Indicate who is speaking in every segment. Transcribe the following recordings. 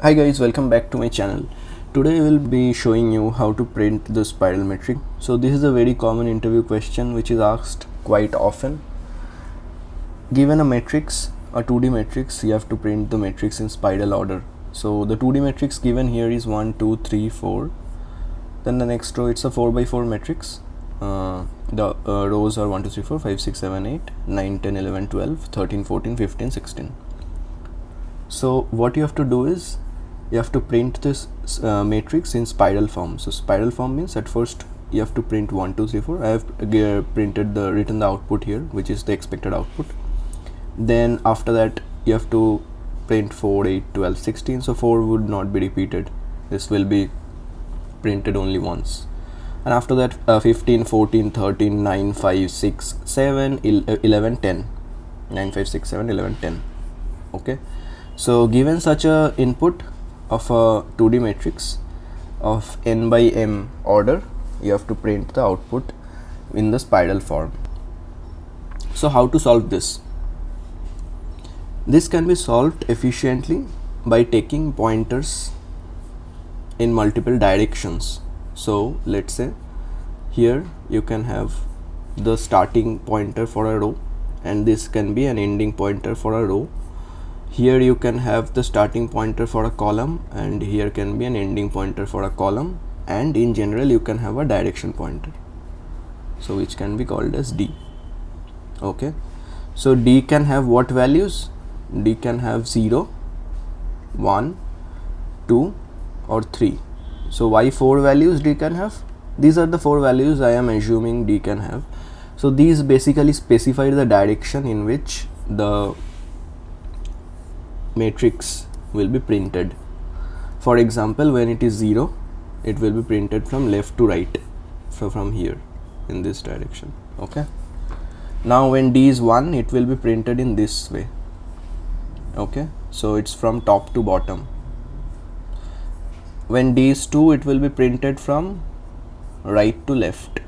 Speaker 1: Hi guys, welcome back to my channel. Today I will be showing you how to print the spiral matrix. So this is a very common interview question which is asked quite often. Given a matrix, a 2D matrix, you have to print the matrix in spiral order. So the 2D matrix given here is 1, 2, 3, 4. Then the next row, it's a 4x4 matrix. The rows are 1, 2, 3, 4, 5, 6, 7, 8, 9, 10, 11, 12, 13, 14, 15, 16. So what you have to do is you have to print this matrix in spiral form. So spiral form means at first you have to print 1, 2, 3, 4. I have written the output here, which is the expected output. Then after that you have to print 4, 8, 12, 16. So 4 would not be repeated. This will be printed only once. And after that 15, 14, 13, 9, 5, 6, 7, 11, 10. 9, 5, 6, 7, 11, 10. Okay. So given such a input of a 2D matrix of n by m order, you have to print the output in the spiral form. So how to solve this? This can be solved efficiently by taking pointers in multiple directions. So let's say here you can have the starting pointer for a row, and this can be an ending pointer for a row. Here you can have the starting pointer for a column, and here can be an ending pointer for a column, and in general you can have a direction pointer, so which can be called as D. Okay, so D can have what values? D can have 0, 1, 2 or 3. So why 4 values D can have? These are the 4 values I am assuming D can have. So these basically specify the direction in which the matrix will be printed. For example, when it is 0, it will be printed from left to right, so from here in this direction. Okay, now when D is 1, it will be printed in this way. Okay, so it's from top to bottom. When D is 2, it will be printed from right to left,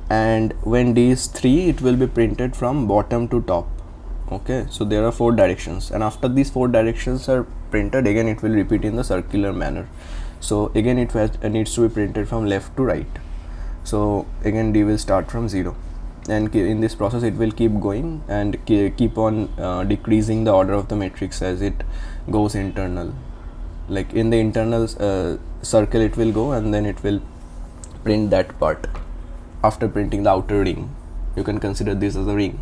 Speaker 1: and when D is 3, it will be printed from bottom to top. Okay, so there are 4 directions, and after these 4 directions are printed, again it will repeat in the circular manner. So again it needs to be printed from left to right. So again D will start from 0, and in this process it will keep going and keep on decreasing the order of the matrix as it goes internal. Like in the internal circle it will go, and then it will print that part after printing the outer ring. You can consider this as a ring.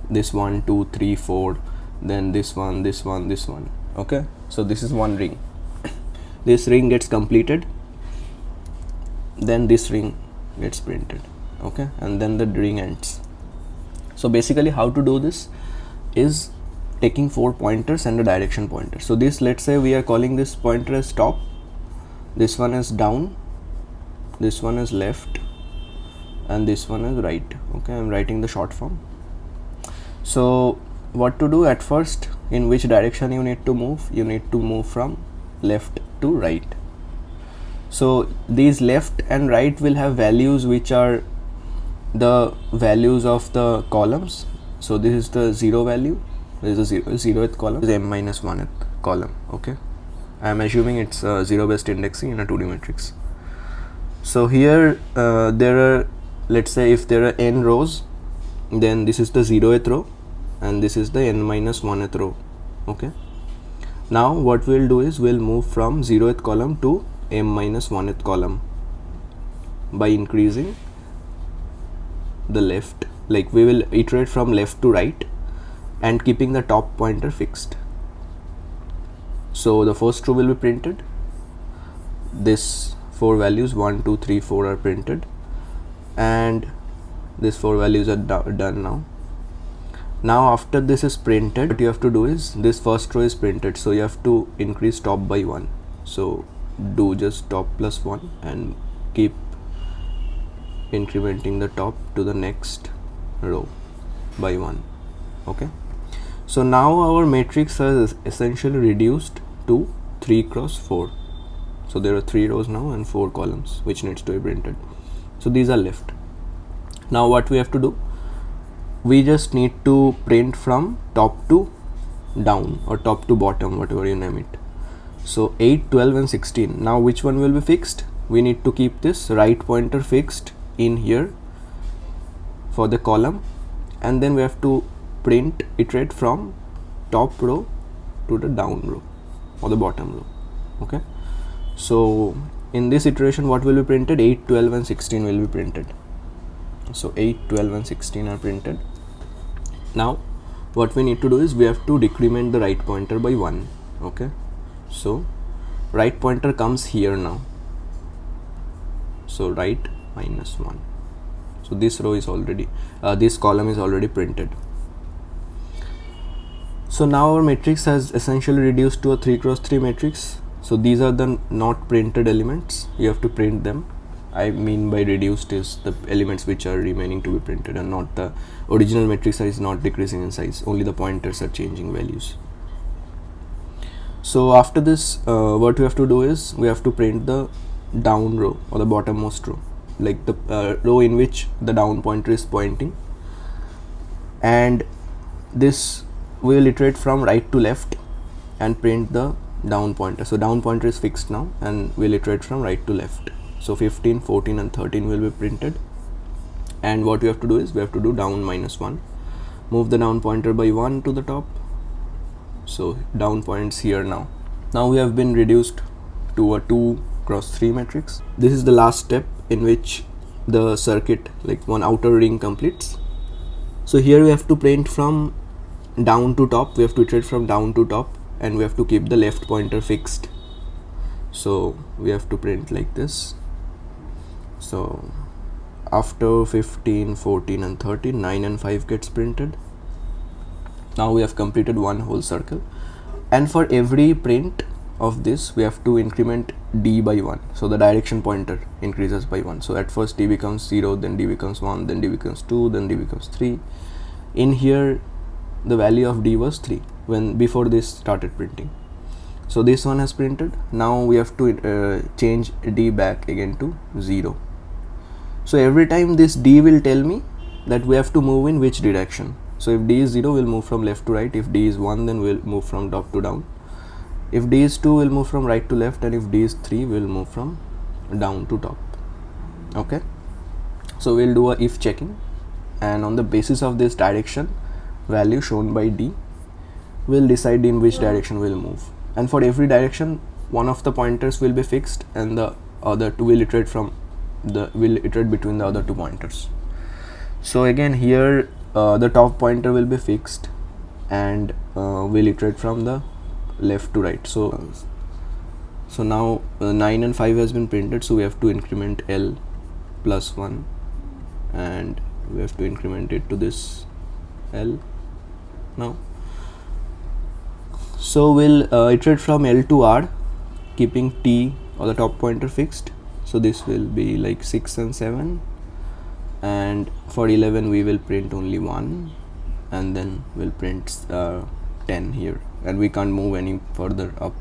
Speaker 1: This 1, 2, 3, 4, then this one, this one, this one. Okay, so this is one ring. This ring gets completed, then this ring gets printed. Okay, and then the ring ends. So basically how to do this is taking 4 pointers and a direction pointer. So this, let's say we are calling this pointer as top, this one is down, this one is left, and this one is right. Okay, I'm writing the short form. So what to do at first, in which direction you need to move? You need to move from left to right. So these left and right will have values which are the values of the columns. So this is the 0 value, this is the 0th column, this is m minus 1th column. Okay, I am assuming it's 0 based indexing in a 2D matrix. So here there are, let's say if there are n rows, then this is the 0th row and this is the n minus 1th row. Okay, now what we'll do is we'll move from 0th column to m minus 1th column by increasing the left. Like we will iterate from left to right and keeping the top pointer fixed. So the first row will be printed, this 4 values 1, 2, 3, 4 are printed, and these 4 values are done now. Now after this is printed, what you have to do is this first row is printed, so you have to increase top by 1. So do just top plus 1 and keep incrementing the top to the next row by 1. Okay, so now our matrix is essentially reduced to 3 cross 4. So there are 3 rows now and 4 columns which needs to be printed. So these are left. Now what we have to do, we just need to print from top to down or top to bottom, whatever you name it. So 8, 12 and 16. Now which one will be fixed? We need to keep this right pointer fixed in here for the column, and then we have to iterate from top row to the down row or the bottom row. Okay, so in this iteration what will be printed? 8, 12 and 16 will be printed. So 8, 12 and 16 are printed. Now what we need to do is we have to decrement the right pointer by 1. Okay, so right pointer comes here now, so right -1. So this row is already this column is already printed. So now our matrix has essentially reduced to a 3x3 matrix. So these are the not printed elements, you have to print them. I mean by reduced is the elements which are remaining to be printed, and not the original matrix is not decreasing in size, only the pointers are changing values. So after this what we have to do is we have to print the down row or the bottommost row, like the row in which the down pointer is pointing, and this we will iterate from right to left and print the down pointer. So down pointer is fixed now, and we'll iterate from right to left. So 15, 14 and 13 will be printed, and what we have to do is we have to do down -1, move the down pointer by 1 to the top. So down points here now. Now we have been reduced to a 2x3 matrix. This is the last step in which the circuit, like one outer ring, completes. So here we have to print from down to top, we have to iterate from down to top, and we have to keep the left pointer fixed. So we have to print like this. So after 15, 14 and 13, 9 and 5 gets printed. Now we have completed one whole circle, and for every print of this we have to increment d by 1. So the direction pointer increases by 1. So at first d becomes 0, then d becomes 1, then d becomes 2, then d becomes 3. In here the value of d was 3 when before this started printing. So this one has printed. Now we have to change d back again to 0. So every time this d will tell me that we have to move in which direction. So if d is 0, we'll move from left to right. If d is 1, then we'll move from top to down. If d is 2, we'll move from right to left, and if d is 3, we'll move from down to top. Okay, so we'll do a if checking, and on the basis of this direction value shown by d, we'll decide in which direction we'll move. And for every direction, one of the pointers will be fixed, and the other two will iterate between the other two pointers. So again here the top pointer will be fixed, and we'll iterate from the left to right. So now 9 and 5 has been printed, so we have to increment L plus 1, and we have to increment it to this L now. So we'll iterate from L to R, keeping T or the top pointer fixed. So this will be like 6 and 7, and for 11 we will print only 1, and then we'll print 10 here, and we can't move any further up.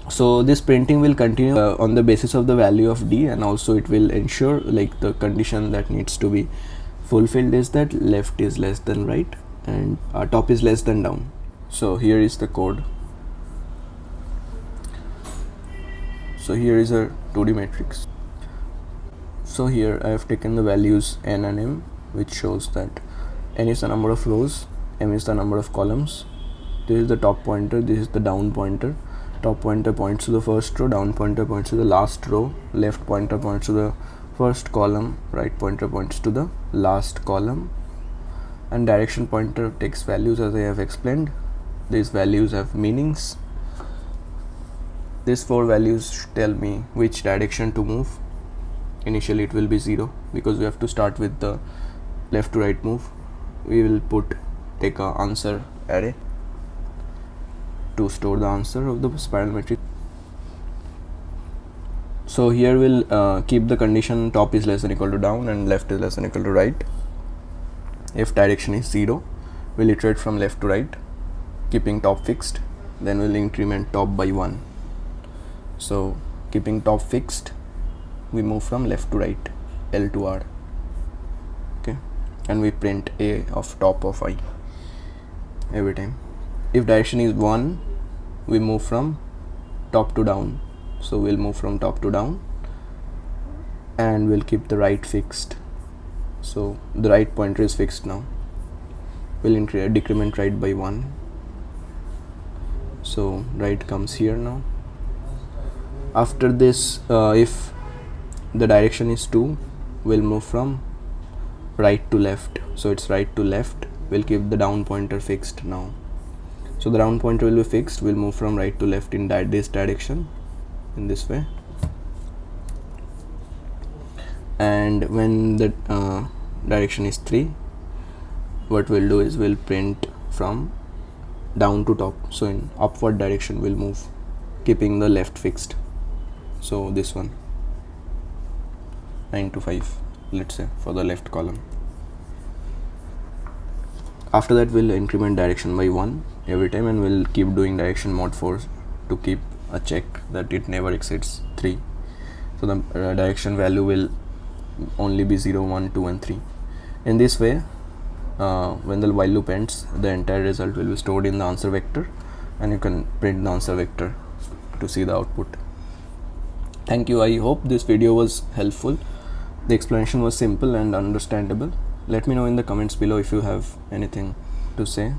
Speaker 1: So this printing will continue on the basis of the value of d, and also it will ensure, like, the condition that needs to be fulfilled is that left is less than right and top is less than down. So here is the code. So here is a 2D matrix. So here I have taken the values n and m, which shows that n is the number of rows, m is the number of columns. This is the top pointer, this is the down pointer. Top pointer points to the first row, down pointer points to the last row, left pointer points to the first column, right pointer points to the last column, and direction pointer takes values as I have explained. These values have meanings. These 4 values tell me which direction to move. Initially it will be 0 because we have to start with the left to right move. We will take a answer array to store the answer of the spiral matrix. So here we'll keep the condition top is less than equal to down and left is less than equal to right. If direction is 0, we'll iterate from left to right, keeping top fixed. Then we'll increment top by 1. So keeping top fixed, we move from left to right, L to R. Okay, and we print a of top of I every time. if direction is 1, we move from top to down, so we'll move from top to down, and we'll keep the right fixed. So the right pointer is fixed now. We'll decrement right by 1, so right comes here now. After this, if the direction is 2, we'll move from right to left, so it's right to left. We'll keep the down pointer fixed now. So the down pointer will be fixed. We'll move from right to left in this direction, in this way. And when the direction is 3, what we'll do is we'll print from down to top, so in upward direction we'll move, keeping the left fixed. So this one, 9 to 5, let's say, for the left column. After that, we'll increment direction by 1 every time, and we'll keep doing direction mod 4 to keep a check that it never exceeds 3. So the direction value will only be 0, 1, 2 and 3. In this way, when the while loop ends, the entire result will be stored in the answer vector, and you can print the answer vector to see the output. Thank you. I hope this video was helpful. The explanation was simple and understandable. Let me know in the comments below if you have anything to say.